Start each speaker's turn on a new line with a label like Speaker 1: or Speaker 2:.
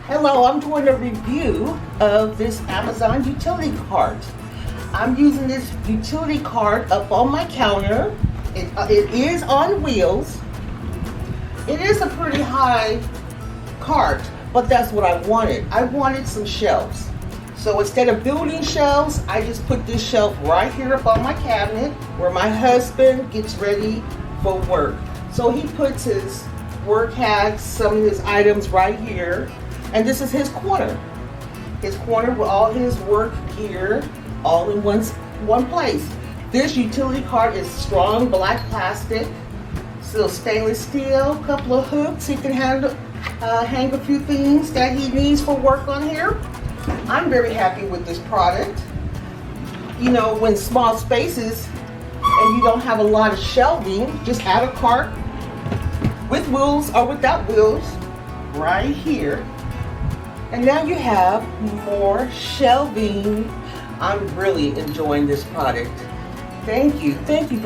Speaker 1: Hello, I'm doing a review of this Amazon utility cart. I'm using this utility cart up on my counter. It is on wheels. It is a pretty high cart, but that's what I wanted. I wanted some shelves. So instead of building shelves, I just put this shelf right here up on my cabinet where my husband gets ready for work. So he puts his work hats, some of his items right here. And this is his corner. His corner with all his work gear all in one place. This utility cart is strong black plastic, still stainless steel, couple of hooks. He can hang a few things that he needs for work on here. I'm very happy with this product. You know, when small spaces and you don't have a lot of shelving, just add a cart with wheels or without wheels right here. And now you have more shelving. I'm really enjoying this product. Thank you. Thank you.